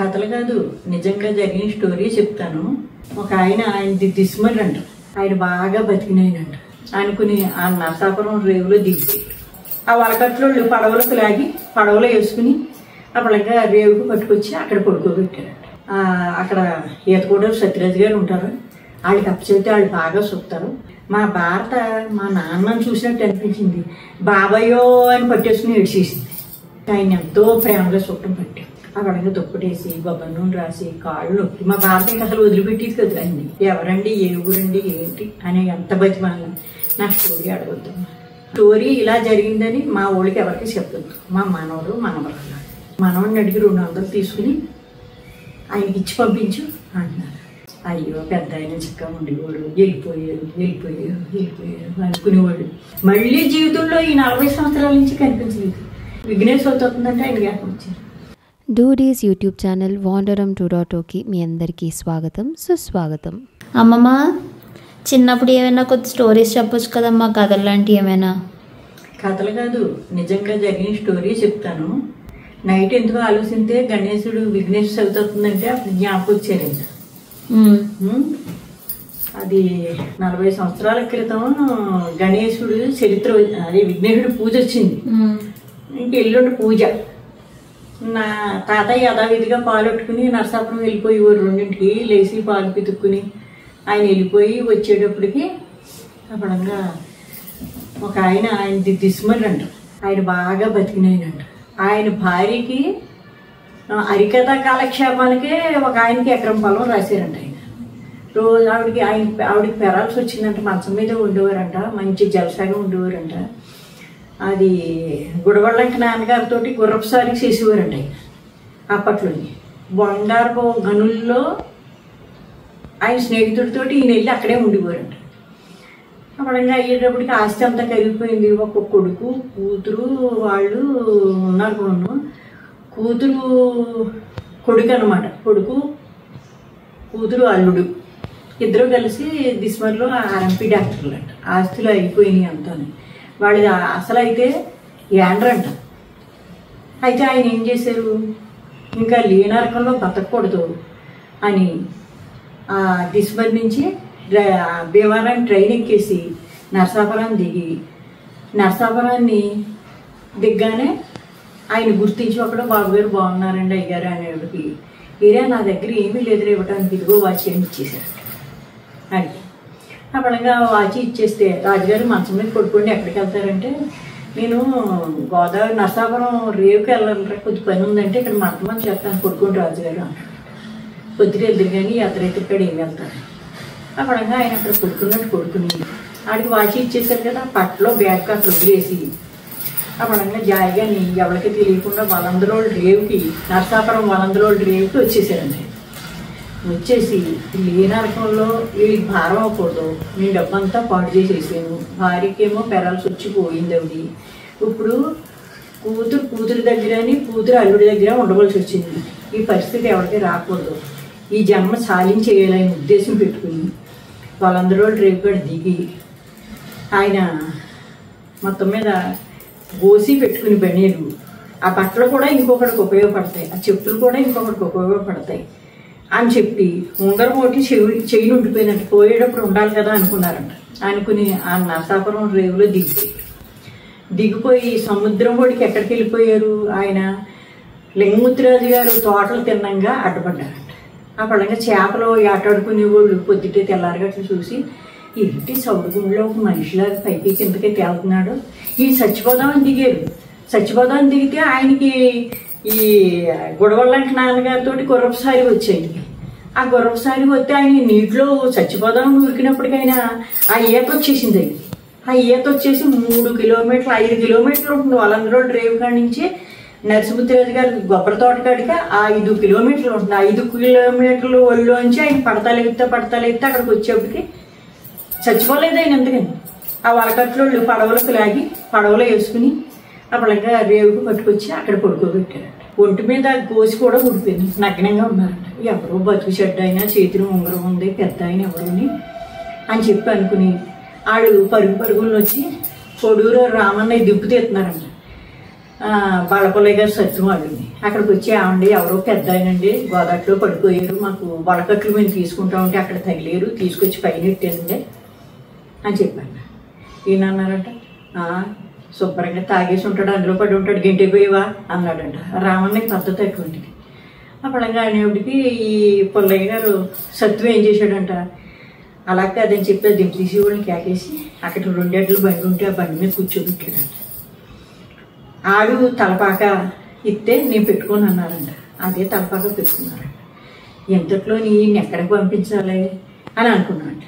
కథలు కాదు, నిజంగా జరిగిన స్టోరీ చెప్తాను. ఒక ఆయనది దిస్మర్ అంట. ఆయన బాగా బతికినాయనంట. అనుకుని ఆ నరసాపురం రేవులో దిగి ఆ వలకట్లో పడవలకు లాగి పడవలో వేసుకుని అప్పటిగా రేవుకు పట్టుకొచ్చి అక్కడ పడుకోబెట్టారంట. అక్కడ ఈతకోడలు సత్యరాజు గారు ఉంటారు. వాళ్ళకి అప్పచెబితే వాళ్ళు బాగా చూస్తారు. మా భారత మా నాన్నను చూసినట్టు అనిపించింది. బాబాయ్యో అని పట్టేసుకుని ఏడ్చేసింది. ఆయన ఎంతో ప్రేమగా చుట్టం పట్టి అక్కడంగా దుప్పటేసి బొబ్బర్ నూనె రాసి కాళ్ళు నొక్కి మా భారతకి అసలు వదిలిపెట్టేది కదా. అండి ఎవరండి, ఏ ఊరండి, ఏంటి అని ఎంత బతిమాలి. నా స్టోరీ అడగొద్దు. స్టోరీ ఇలా జరిగిందని మా ఊళ్ళకి ఎవరికి చెప్పొద్దు. మా మనవడు మనవరాలు మనవడిని అడిగి 200 తీసుకుని ఆయనకి ఇచ్చి పంపించు అంటున్నారు. అయ్యో పెద్ద ఆయన చిక్క ఉండేవాడు, వెళ్ళిపోయారు అనుకునేవాడు. మళ్ళీ జీవితంలో ఈ 40 సంవత్సరాల నుంచి కనిపించలేదు. విఘ్నేష్ అవుతుందంటే ఆయన జ్ఞాపకం వచ్చారు. డూడీస్ యూట్యూబ్ ఛానల్ వాండరం 2.0కి మీ అందరికీ స్వాగతం, సుస్వాగతం. అమ్మమ్మ, చిన్నప్పుడు ఏమైనా కొత్త స్టోరీస్ చెప్పొచ్చు కదమ్మా, కథలు లాంటివి ఏమైనా? కథలు కాదు, నిజంగా జరిగిన స్టోరీ చెప్తాను. నైట్ ఎందుకు ఆలోచిస్తే గణేశుడు విఘ్నేష్ చదువుతుందంటే అప్పుడు జ్ఞాపకం వచ్చారంట. అది 40 సంవత్సరాల క్రితం గణేశుడు చరిత్ర, అదే విఘ్నేశుడు పూజ వచ్చింది. ఇంక ఎల్లుండి పూజ. నా తాతయ్య యథావిధిగా పాలొట్టుకుని నరసాపురం వెళ్ళిపోయేవారు. 2ంటికి లేచి పాలు పితుక్కుని ఆయన వెళ్ళిపోయి వచ్చేటప్పటికి అప్పుడంగా ఒక ఆయనది దిస్మర్ అంట. ఆయన బాగా బతికినాయనంట. ఆయన భార్యకి హరికథ కాలక్షేపానికే ఒక ఆయనకి ఎకరం పొలం రాశారంట. ఆయన రోజు ఆవిడికి పెరాల్సి వచ్చిందంట. మంచం మీద ఉండేవారంట. మంచి జలసాగా ఉండేవారంట. అది గుడవళ్ళంక నాన్నగారితో గుర్రపుసారి చేసేవారంట. ఆయన అప్పట్లోని బంగారపు గనుల్లో ఆయన స్నేహితుడితో ఈయన వెళ్ళి అక్కడే ఉండేవారంట. అప్పుడంగా అయ్యేటప్పటికి ఆస్తి అంతా కరిగిపోయింది. ఒక కొడుకు కూతురు వాళ్ళు ఉన్నారు. కూతురు కొడుకు అనమాట. కొడుకు కూతురు అల్లుడు ఇద్దరు కలిసి దిస్మర్లో ఆర్ఎంపీ డాక్టర్లు అంట. ఆస్తులు అయిపోయినాయి అంతా. వాళ్ళది అసలు అయితే యాండ్రంట. అయితే ఆయన ఏం చేశారు, ఇంకా లేనరకంలో బతకూడదు అని ఆ దిస్మర్ నుంచి భీమవరం ట్రైన్ ఎక్కేసి నరసాపురం దిగి నరసాపురాన్ని దిగ్గానే ఆయన గుర్తించి ఒకడు బాబు గారు బాగున్నారండి అయ్యారు అనేవాడికి, ఏరియా నా దగ్గర ఏమీ లేదు ఇవ్వటానికి, ఇదిగో వాచ్ అని ఇచ్చేశారు. అని అప్పుడంగా వాచి ఇచ్చేస్తే రాజుగారు మంచం మీద పడుకోండి, ఎక్కడికి వెళ్తారంటే నేను గోదావరి నరసాపురం రేవుకి వెళ్ళాలి, కొద్ది పని ఉందంటే ఇక్కడ మంతమంది చేస్తాను పడుకోండి రాజుగారు అంటారు. పొద్దున ఎదురు కానీ అతనైతే ఇక్కడ ఏం వెళ్తారు. అప్పుడంగా ఆయన అక్కడ పడుకున్నట్టు పడుకుని ఆడికి వాచి ఇచ్చేసారు కదా, పట్టలో బ్యాగ్ అక్కడ వదిలేసి అప్పుడంగా జాయిగాని ఎవరికి తెలియకుండా వలందరోళ్ళ రేవుకి నరసాపురం వలందరోళ్ళ రేవుకి వచ్చేసారండి. వచ్చేసి లేనరకంలో వీడికి భారం అవ్వకూడదు, నేను డబ్బంతా పాడు చేసేసాను, భార్యకేమో పెరాల్సి వచ్చి పోయింది. ఆవిడ ఇప్పుడు కూతురు దగ్గరని కూతురు అల్లుడి దగ్గర ఉండవలసి వచ్చింది. ఈ పరిస్థితి ఎవరికి రాకూడదు, ఈ జన్మ సాధించేయాలని ఉద్దేశం పెట్టుకుని వాళ్ళందరూ రేపు దిగి ఆయన మొత్తం మీద గోసి పెట్టుకుని బనీలు, ఆ బట్టలు కూడా ఇంకొకటికి ఉపయోగపడతాయి, ఆ చెప్పులు కూడా ఇంకొకటికి ఉపయోగపడతాయి అని చెప్పి ఉంగరం ఒకటి చెయ్యి ఉండిపోయిందంట. పోయేటప్పుడు ఉండాలి కదా అనుకున్నారంట. అనుకుని ఆ నరసాపురం రేవులో దిగిపోయి సముద్రం ఒడికి ఎక్కడికి వెళ్ళిపోయారు. ఆయన లింగముత్తిరాజు గారు తోటలు తిన్నంగా అడ్డపడ్డారంట. ఆ పడంగా చేపలు ఆటాడుకునే వాళ్ళు పొద్దుటే తెల్లారగట్లు చూసి ఏంటి సౌడుగుంలో ఒక మనిషిలాగా పైకి కిందకి తేలుతున్నాడు, ఈ చచ్చిపోదామని దిగారు. చచ్చిపోదామని దిగితే ఆయనకి ఈ గుడవళ్ళంక నాన్నగారితో గుర్రపుసారి వచ్చాయి. ఆ గుర్రపుసారి వస్తే ఆయన నీటిలో చచ్చిపోదామని ఉరికినప్పటికైనా ఆ ఈత వచ్చేసింది. ఆ ఈత వచ్చేసి 3 కిలోమీటర్లు 5 కిలోమీటర్లు ఉంటుంది వాళ్ళందరూ రేవు కాడి నుంచి నరసింహరాజు గారి గొప్పల తోట కాడికి 5 కిలోమీటర్లు ఉంటుంది. 5 కిలోమీటర్లు ఒళ్ళోంచి ఆయన పడతాలెత్తే అక్కడికి వచ్చేప్పటికి చచ్చిపోలేదు ఆయన. ఎందుకని ఆ వలకట్లో పడవలకు లాగి పడవలో వేసుకుని అప్పటిగా రేవుకు పట్టుకొచ్చి అక్కడ పడుకోబెట్టారంట. ఒంటి మీద గోసి కూడా ఉడిపోయింది, నగ్నంగా ఉన్నారంట. ఎవరో బతుకు చెడ్డ అయినా చేతిలో ఉంగరం ఉంది, పెద్ద ఆయన ఎవరుని అని చెప్పి అనుకుని వాళ్ళు పరుగులను వచ్చి కొడూరు రామన్నయ్య దింపు తీస్తున్నారంట. బాలపల్లయ్య గారు సత్యం వాళ్ళని అక్కడికి వచ్చి ఆవిడ ఎవరో పెద్ద ఆయనండి గోదాట్లో పడిపోయారు, మాకు వడకట్లు మేము తీసుకుంటా ఉంటే అక్కడ తగిలేరు, తీసుకొచ్చి పైన పెట్టానండి అని చెప్పాను. ఈయన అన్నారంట, శుభ్రంగా తాగేసి ఉంటాడు, అందులో పడి ఉంటాడు, గెంటిపోయేవా అన్నాడంట. రామన్నకి పద్ధతి అటువంటిది. అప్పుడంగా అనేవాడికి ఈ పుల్లయ్య గారు సత్వం ఏం చేశాడంట, అలా కాదని చెప్పి అది తీసి వాళ్ళని కేకేసి అక్కడ 2 అడుగులు బండి ఉంటే ఆ బండి మీద కూర్చోబెట్టాడంట. ఆడు తలపాక ఇస్తే నేను పెట్టుకొని అన్నారంట, అదే తలపాక పెట్టుకున్నారంట. ఎంతట్లో ఈయన్ని ఎక్కడికి పంపించాలి అని అనుకున్నాడంట.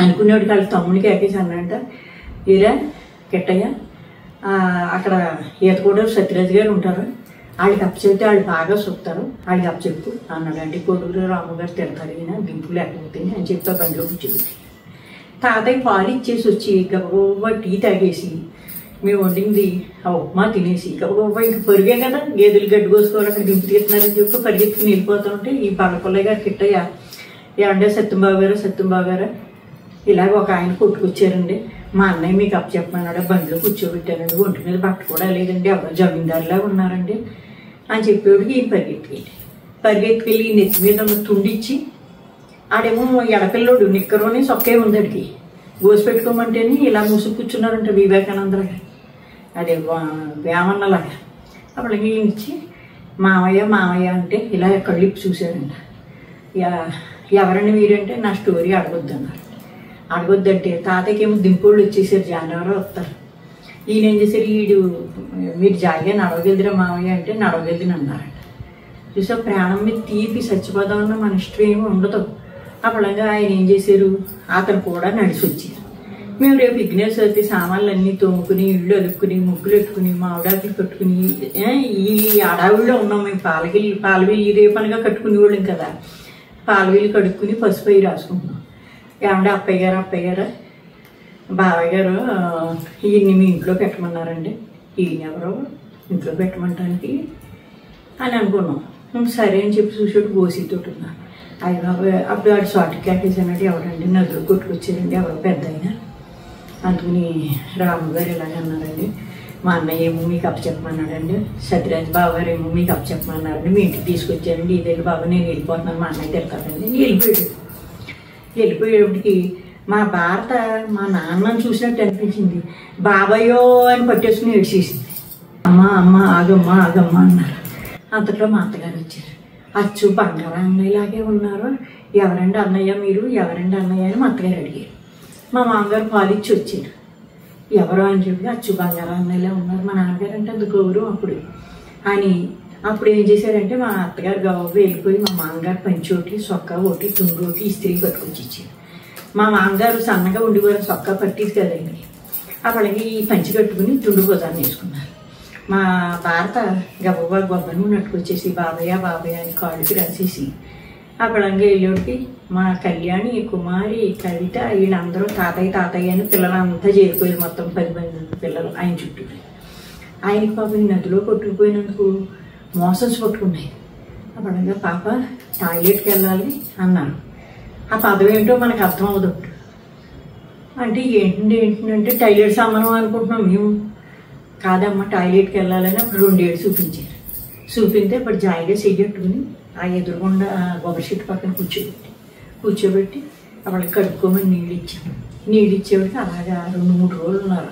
అనుకునేవాడికి వాళ్ళ తమ్ముడికి కేకేసి అన్నాడంట, ఈరా కిట్టయ్య అక్కడ ఈతకూడదు సత్యరాజు గారు ఉంటారు, వాళ్ళకి అప్పచెప్తే వాళ్ళు బాగా చూస్తారు, వాళ్ళకి అప్పచెప్పు అన్నాడండి. కొడుకులు రామగారు తిడతారు, ఈయన గింపులు లేకపోతుంది అని చెప్పి బండిలో కూర్చోబెట్టి తాతయ్య పాలు ఇచ్చేసి వచ్చి గబగబా టీ తాగేసి మేము వండింది ఆ ఉప్మా తినేసి గబగబా ఇంక పరిగే కదా, గేదెలు గడ్డి కోసుకోవాలి అక్కడ దింపు తీస్తున్నారని చెప్పి పరిగెత్తుకుని వెళ్ళిపోతూ ఉంటే ఈ పల్లపుల్లయ్య గారు కిట్టయ్య ఏమంటే సత్యంబాబు గారు ఇలాగ ఒక ఆయన కొట్టుకొచ్చారండి, మా అన్నయ్య మీకు అప్పచెప్పమన్నాడు, బండిలో కూర్చోబెట్టానండి, ఒంటి మీద బట్ట కూడా లేదండి, ఎవరో జమీందారులాగా ఉన్నారండి అని చెప్పేవాడికి ఈయన పరిగెత్తుకెళ్ళి నెత్తి మీద ఉన్న తుండిచ్చి, ఆడేమో ఎడపిల్లోడు నిక్కరోని సొక్కే ఉందడికి గోసి పెట్టుకోమంటేనే ఇలా మూసుకు కూర్చున్నారంట వివేకానందలాగా, అదే వేమన్నలాగా. అప్పుడు ఈయన ఇచ్చి మామయ్య అంటే ఇలా కళ్ళిప్పి చూశారంట. ఎవరండి మీరంటే నా స్టోరీ అడగొద్దన్నారు. అడగొద్దంటే తాతయ్యకి ఏమో దింపోళ్ళు వచ్చేసారు, జానవరం వస్తారు. ఈయన ఏం చేశారు, మీరు జాయిగా నడవగలిదిరా మామయ్య అంటే నడవగలిదిని అన్నారంట. చూసా ప్రాణం మీద తీపి చచ్చిపోదామన్న మన ఇష్టం ఏమి ఉండదు. అప్పుడంగా ఆయన ఏం చేశారు, అతను కూడా నడిచి వచ్చారు. మేము రేపు విఘ్నేశ్వర చవితి సామాన్లన్నీ తోముకుని ఇళ్ళు అలుక్కుని ముగ్గులు పెట్టుకుని మామిడాకులు పెట్టుకుని ఈ అడవిలో ఉన్నాం మేము. పాలవీలు రేపనగా కట్టుకునే వాళ్ళం కదా, పాలవీలు కడుక్కుని పసుపు అవి రాసుకుంటున్నాం. ఏమంటే అప్పయ్య గారు బాబాయ్ గారు ఈయన్ని మీ ఇంట్లో పెట్టమన్నారండి, ఈయన ఎవరో ఇంట్లో పెట్టమంటానికి అని అనుకున్నాం. సరే అని చెప్పి చూసాడు గోసితోటి ఉన్నారు. అయ్య బాబాయ్ అప్పుడు వాడు షార్ట్ క్యాకేజ్ అన్నట్టు ఎవరండి నదులు కొట్టుకొచ్చారండి, ఎవరో పెద్ద అయినా అందుకుని రాముగారు ఇలాగే అన్నారండి, మా అన్నయ్య ఏమో మీకు అప్పచెప్పమన్నాడండి, సత్యరాజ్ బాబు గారు ఏమో మీకు అప్పచెప్పమన్నారండి, మీ ఇంటికి తీసుకొచ్చారండి, ఇదేంటి బాబు నేను వెళ్ళిపోతున్నాను మా అన్నయ్య తిడతాడండి. వెళ్ళిపోయేటప్పటికి మా భారత మా నాన్నని చూసినట్టు అనిపించింది. బాబాయ్యో అని పట్టేసుకుని ఏడ్చేసింది. అమ్మ ఆగమ్మా అన్నారు. అంతట్లో మా అత్తగారు వచ్చారు. అచ్చు బంగారం అన్నయ్యలాగే ఉన్నారు, ఎవరండి అన్నయ్య మీరు, ఎవరండి అన్నయ్య అని మా అత్తగారు అడిగారు. మా మామగారు పాలిచ్చి వచ్చారు. ఎవరో అని చెప్పి అచ్చు బంగారం అన్నయ్యలా ఉన్నారు, మా నాన్నగారు అంటే అంత గౌరవం అప్పుడు అని. అప్పుడు ఏం చేశారంటే మా అత్తగారు గౌరవం వెళ్ళిపోయి మా మామగారు పంచోటి సొక్కా ఒకటి తుండోటి ఇస్త్రీ పట్టుకొచ్చి ఇచ్చారు. మా మామగారు సన్నగా ఉండిపోయిన సొక్కా పట్టింది కదండి, అప్పటికి ఈ పంచి కట్టుకుని తుండు బుధాన్ని వేసుకున్నారు. మా భారత గబగబా గొబ్బను నట్టుకొచ్చేసి బాబయ్య అని కాళ్ళకి రాసేసి అప్పుడంగా వెళ్ళేటికి మా కళ్యాణి కుమారి కవిత వీళ్ళందరూ తాతయ్య అని పిల్లలంతా చేరిపోయారు. మొత్తం 10 మంది పిల్లలు ఆయన చుట్టూ. ఆయనకి పాపం నదిలో కొట్టుకుపోయినందుకు మోసన్స్ పట్టుకున్నాయి. అప్పుడంగా పాప టాయిలెట్కి వెళ్ళాలి అన్నారు. ఆ పదం ఏంటో మనకు అర్థం అవ్వదు. అంటే ఏంటంటే టాయిలెట్ సామానం అనుకుంటున్నాం మేము. కాదమ్మా టాయిలెట్కి వెళ్ళాలని అప్పుడు 2 ఏళ్ళు చూపించితే ఇప్పుడు జాయిగా చెయ్యట్టుకుని ఆ ఎదురుగుండా కొబ్బరి చెట్టు పక్కన కూర్చోబెట్టి వాళ్ళకి కడుక్కోమని నీళ్ళు ఇచ్చేవాడికి అలాగా 2-3 రోజులు ఉన్నారు.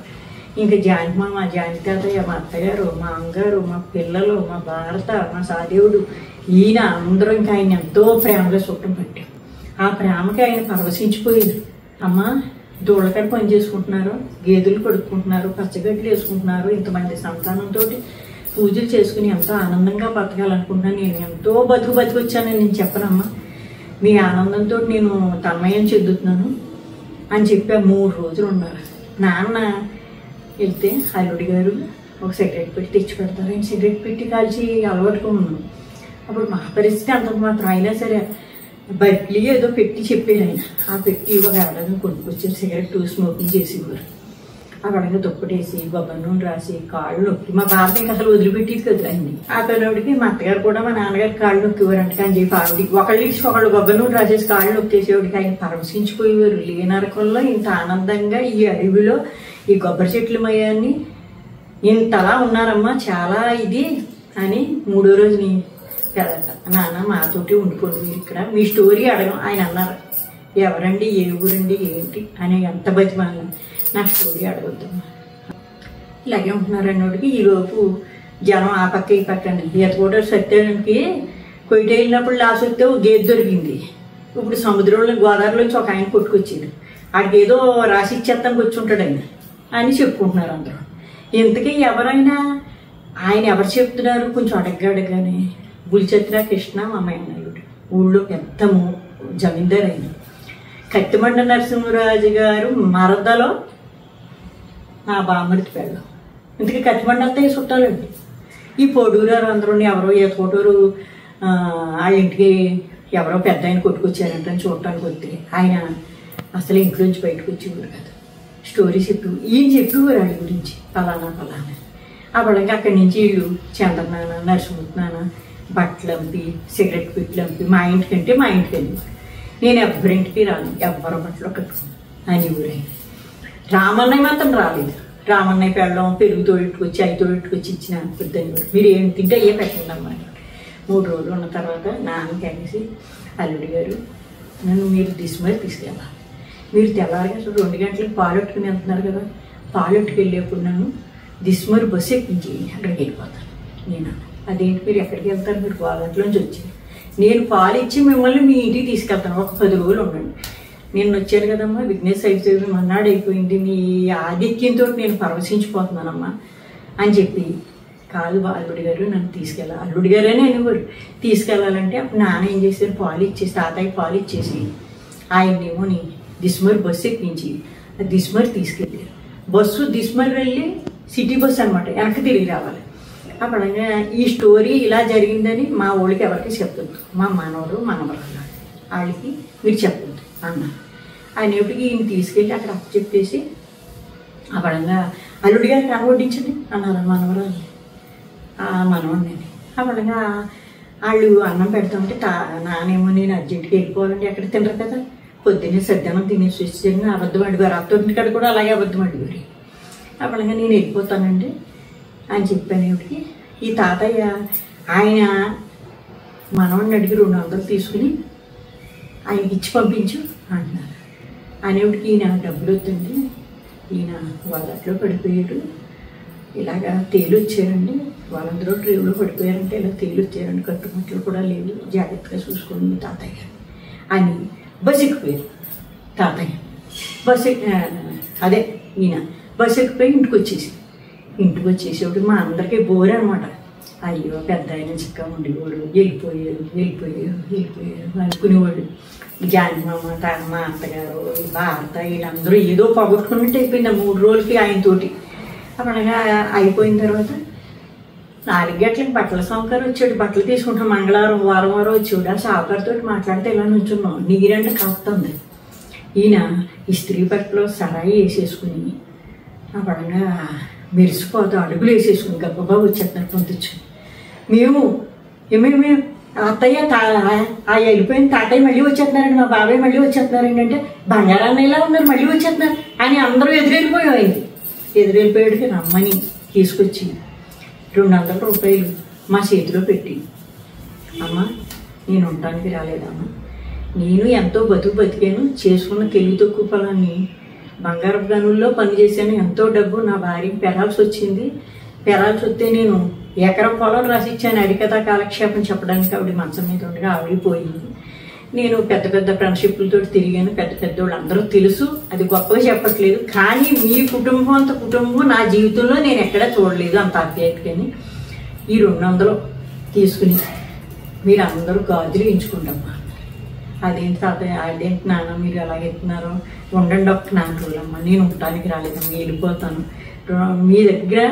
ఇంకా మా జానకి తాతయ్య, మా అత్తగారు, మా అమ్మగారు, మా పిల్లలు, మా భారత, మా సాదేవుడు, ఈయన అందరూ ఇంకా ఆయన ఎంతో ప్రేమగా చుట్టం పట్టాం. ఆ ప్రేమకి ఆయన పరవశించిపోయింది. అమ్మ దూడకాడ పని చేసుకుంటున్నారు, గేదెలు కడుక్కుంటున్నారు, పచ్చగడ్డలు వేసుకుంటున్నారు, ఇంతమంది సంతానంతో పూజలు చేసుకుని ఎంతో ఆనందంగా బతకాలనుకుంటున్నాను. నేను ఎంతో బతికొచ్చానని నేను చెప్పనమ్మా, మీ ఆనందంతో నేను తన్మయం చెందుతున్నాను అని చెప్పి 3 రోజులు ఉన్నారు. నాన్న వెళ్తే అల్లుడి గారు ఒక సిగరెట్ పెట్టి తెచ్చి పెడతారు. ఆయన సిగరెట్ పెట్టి కాల్చి అలవాటుగా ఉన్నాను. అప్పుడు మా పరిస్థితి అంత మాత్రం అయినా సరే బట్లీ ఏదో పెట్టి చెప్పారు ఆయన. ఆ పెట్టి ఒక ఏడాది కొనుక్కొచ్చారు, సిగరెట్ స్మోకింగ్ చేసేవారు. ఆ పడంగా దుప్పటేసి కొబ్బరి నూనె రాసి కాళ్ళు నొక్కి మా భారత ఇంకా అసలు వదిలిపెట్టేది కదా అన్ని. ఆ పిల్లడికి మా అత్తగారు కూడా మా నాన్నగారు కాళ్ళు నొక్కేవారంట. అని చెప్పి ఆవిడికి ఒకళ్ళు ఇచ్చి ఒకళ్ళు కొబ్బరి నూనె రాసేసి కాళ్ళు నొక్కేసేవాడికి ఆయన పరవశించిపోయేవారు. లేనరకంలో ఇంత ఆనందంగా ఈ అడవిలో ఈ కొబ్బరి చెట్ల మయాన్ని ఇంతలా ఉన్నారమ్మా, చాలా ఇది అని 3వ రోజుని నాన్న మాతోటి ఉండిపోండి మీరు ఇక్కడ, మీ స్టోరీ అడగం ఆయన అన్నారు. ఎవరండి, ఏ ఊరండి, ఏంటి అని ఎంత బతిమాలను, నా స్టోరీ అడగొద్దు ఇలాగే ఉంటున్నారు అన్నోడికి. ఈలోపు జనం ఆ పక్క ఈ పక్క ఈతకోట సత్యానికి కొయ్యట వెళ్ళినప్పుడు లాస్ వస్తే ఓ గేదె దొరికింది. ఇప్పుడు సముద్రంలో గోదావరిలోంచి ఒక ఆయన కొట్టుకొచ్చింది. ఆడికి ఏదో రాసి ఇచ్చేస్తానికి వచ్చి ఉంటాడు ఆయన అని చెప్పుకుంటున్నారు అందరూ. ఇంతకీ ఎవరైనా ఆయన ఎవరు చెప్తున్నారు కొంచెం అడగగానే బుల్చత్ర కృష్ణ మామయ్య ఊళ్ళో పెద్ద జమీందారు అయిన కత్తిమండ నరసింహరాజు గారు మరదలో నా బామ్మడికి పెళ్ళం. ఇంతకీ కత్తిమండ అంతా చుట్టాలండి. ఈ పొడూరారు అందరూ ఎవరో ఈతకోటూరు వాళ్ళ ఇంటికి ఎవరో పెద్ద ఆయన కొట్టుకొచ్చారంటని చూడటానికి వస్తే ఆయన అసలు ఇంట్లోంచి బయటకు వచ్చేవారు కదా. స్టోరీ చెప్పేవారు, ఈయన చెప్పేవారు వాళ్ళ గురించి ఫలానా ఫలానా. అప్పటికి అక్కడి నుంచి వీళ్ళు చంద్రనాన్న నరసింహ నాన్న బట్టలంపి సిగరెట్ పిట్లంపి మా ఇంటికంటే మా ఇంటికి వెళ్ళేవారు. నేను ఎవరింటికి రాను, ఎవరి బట్టలో కట్టుకున్నాను అని ఊరైన. రామన్నయ్య మాత్రం రాలేదు. రామన్నయ్య పెళ్ళం పెరుగు తోడుకొచ్చి అవి తోడుకొచ్చి ఇచ్చిన పెద్దని మీరు ఏం తింటే ఏ పెట్టండి అమ్మా. 3 రోజులు ఉన్న తర్వాత నాన్నకి అనేసి అల్లుడి గారు నన్ను మీరు దిశమరి తీసుకెళ్ళాలి, మీరు తెల్లారిగా 2 గంటలకు పాలెట్టుకుని వెళ్తున్నారు కదా, పాలెట్టుకు వెళ్ళేప్పుడు నన్ను దిశమరి బస్సు ఎక్కించి అక్కడికి వెళ్ళిపోతాను. నేను అదేంటి మీరు ఎక్కడికి వెళ్తారు, మీరు గోదావరిలోంచి వచ్చారు, నేను పాలు ఇచ్చి మిమ్మల్ని మీ ఇంటికి తీసుకెళ్తాను, ఒక 10 రోజులు ఉండండి. నేను వచ్చాను కదమ్మా, విఘ్నేష్ అయిపోయింది, మన్నాడు అయిపోయింది, మీ ఆధిక్యంతో నేను పరవశించిపోతున్నానమ్మా అని చెప్పి కాదు అల్లుడి గారు నన్ను తీసుకెళ్ళాలి, అల్లుడి గారనే అనేవారు. తీసుకెళ్ళాలంటే అప్పుడు నాన్న ఏం చేశారు, పాలు ఇచ్చేసి తాతయ్య పాలు ఇచ్చేసి ఆయన్నేమో దిస్మర్ బస్సు ఎక్కించి దిస్మర్ తీసుకెళ్ళారు. బస్సు దిస్మర్ వెళ్ళి సిటీ బస్సు అనమాట, వెనక్కి తిరిగి రావాలి. అప్పుడు ఈ స్టోరీ ఇలా జరిగిందని మా ఊళ్ళకి ఎవరికి చెప్పొద్దు, మా మనవడు మనవరాలు వాళ్ళకి మీరు చెప్పొద్దు అన్నారు. ఆయన ఎప్పటికి ఈయన తీసుకెళ్ళి అక్కడ అప్పు చెప్పేసి అప్పుడంగా అల్లుడి గారు కనబడించండి అన్నారు మనవరాలు మనవాడిని. అప్పుడంగా వాళ్ళు అన్నం పెడతామంటే నానేమో నేను అర్జెంట్గా వెళ్ళిపోవాలంటే ఎక్కడ తినరు కదా, పొద్దున్నే సద్యానం తినేసి వచ్చి అబద్ధం అడిగారు, అత్తోటి కాడ కూడా అలాగే అబద్ధం అడిగారు. అప్పుడంగా నేను వెళ్ళిపోతానండి అని చెప్పాను. ఏమిటికి ఈ తాతయ్య ఆయన మనవాడిని అడిగి 200 తీసుకుని ఆయనకి ఇచ్చి పంపించు అంటున్నారు. అనేవిడికి ఈయన డబ్బులు వద్దండి, ఈయన వాళ్ళట్లో పడిపోయాడు, ఇలాగా తేలు వచ్చారండి, వాళ్ళందరూ ట్రేవులో పడిపోయారంటే ఇలా తేలు వచ్చారండి, కట్టుమట్లు కూడా లేవు, జాగ్రత్తగా చూసుకోండి తాతయ్య అని బస్సు ఎక్కిపోయారు. తాతయ్య బస్సు అదే ఈయన బస్సు ఎక్కిపోయి ఇంటికి వచ్చేసేవాడు. మా అందరికీ బోరే అనమాట. అయ్యో పెద్ద ఆయన చిక్క ఉండేవాడు, వెళ్ళిపోయారు అనుకునేవాడు. జానమ్మ మా అత్తగారు భారత వీళ్ళందరూ ఏదో పోగొట్టుకున్నట్టు అయిపోయింది 3 రోజులకి ఆయనతోటి. అప్పుడగా అయిపోయిన తర్వాత 4 గంటలకి బట్టల సావుకారు వచ్చాడు, బట్టలు తీసుకుంటాం. మంగళవారం వారం వచ్చాడు. ఆ సావుకారితో మాట్లాడితే ఇలా నుంచున్నాం, నీరంటే కాస్తుంది. ఈయన ఇస్త్రీ బట్టలో సరాయి వేసేసుకుని అప్పుడంగా మెరిసిపోతూ అడుగులు వేసేసుకుని గబ్బగా వచ్చేస్తున్నారు పంపించు. మేము అత్తయ్య వెళ్ళిపోయిన తాతయ్య మళ్ళీ వచ్చేస్తున్నారండి, మా బాబాయ్ మళ్ళీ వచ్చేస్తున్నారండి అంటే బంగారాన్ని ఇలా ఉన్నారు మళ్ళీ వచ్చేస్తున్నారు అని అందరూ ఎదురెళ్ళిపోయాడికి రమ్మని తీసుకొచ్చి 200 రూపాయలు మా చేతిలో పెట్టి, అమ్మ నేను ఉండటానికి రాలేదమ్మా, నేను ఎంతో బతికాను, చేసుకున్న తెలివి తక్కువ పొలాన్ని బంగారపు గనుల్లో పనిచేశాను, ఎంతో డబ్బు నా భార్యకి పెరాల్సి వచ్చింది, పెరాల్సి వస్తే నేను ఎకరం పొలం రాసిచ్చాను అడికథ కాలక్షేపం చెప్పడానికి. ఆవిడ మంచం మీద ఉండగా ఆవిడిపోయింది. నేను పెద్ద పెద్ద ఫ్రెండ్షిప్లతో తిరిగాను, పెద్ద వాళ్ళు అందరూ తెలుసు, అది గొప్పగా చెప్పట్లేదు, కానీ మీ కుటుంబం అంత కుటుంబం నా జీవితంలో నేను ఎక్కడా చూడలేదు అంత ఆప్యాయతని. ఈ 200 తీసుకుని మీరు అందరూ గాజులు ఎంచుకుంటామ్మా. అదేంటి తాతయ్య, అదేంటి నాన్న మీరు ఎలాగెత్తున్నారు, ఉండండి ఒక్క 4 రోజులమ్మా, నేను ఉండటానికి రాలేదమ్మా, వెళ్ళిపోతాను, మీ దగ్గర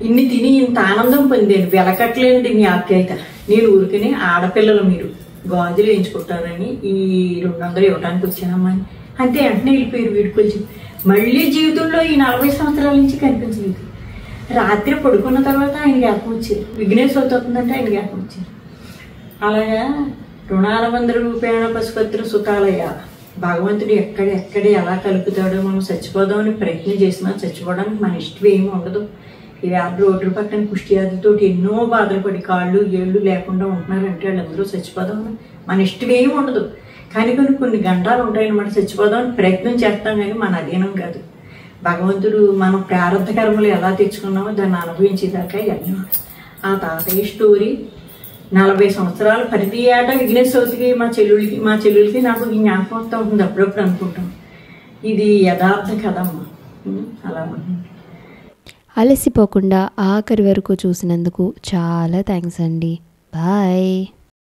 ఇన్ని తిని ఇంత ఆనందం పొందాను, వెలకట్లేనండి మీ ఆప్యాయత, నేను ఊరికనే ఆడపిల్లలు మీరు గాజులు వేయించుకుంటారని ఈ 200 ఇవ్వడానికి వచ్చానమ్మా అని. అంతే వెంటనే వెళ్ళిపోయారు. వీడుకొచ్చి మళ్ళీ జీవితంలో ఈ 40 సంవత్సరాల నుంచి కనిపించలేదు. రాత్రి పడుకున్న తర్వాత ఆయన జ్ఞాపకం వచ్చారు, విఘ్నేష్ అవుతుందంటే ఆయన జ్ఞాపకం వచ్చారు. అలాగా రుణాల 100 రూపాయల పశుపత్ర సుఖాలయ, భగవంతుడు ఎక్కడ ఎలా కలుపుతాడో, మనం చచ్చిపోదామని ప్రయత్నం చేసినా చచ్చిపోవడానికి మన ఇష్టం ఏమి ఉండదు, రోడ్డు పక్కన కుష్టి వ్యాధులతో ఎన్నో బాధలు పడి కాళ్ళు ఏళ్ళు లేకుండా ఉంటున్నారంటే వాళ్ళందరూ చచ్చిపోదాం మన ఇష్టం ఏమి ఉండదు. కానీ కొన్ని గంటలు ఉంటాయన్నమాట. చచ్చిపోదాం అని ప్రయత్నం చేస్తాం కానీ మన అధీనం కాదు. భగవంతుడు మనం ప్రారంభ కర్మలు ఎలా తెచ్చుకున్నామో దాన్ని అనుభవించేదాకా ఎన్నో. ఆ తాతయ్య స్టోరీ 40 సంవత్సరాలు ప్రతి ఏటా విఘ్నేశ్వర చవితికి మా చెల్లెలకి నాకు ఈ జ్ఞాపకం వస్తూ ఉంటుంది. అప్పుడప్పుడు అనుకుంటాం ఇది యథార్థ కథమ్మా. అలా ఉంటుంది. అలసిపోకుండా ఆఖరి వరకు చూసినందుకు చాలా థ్యాంక్స్ అండి. బాయ్.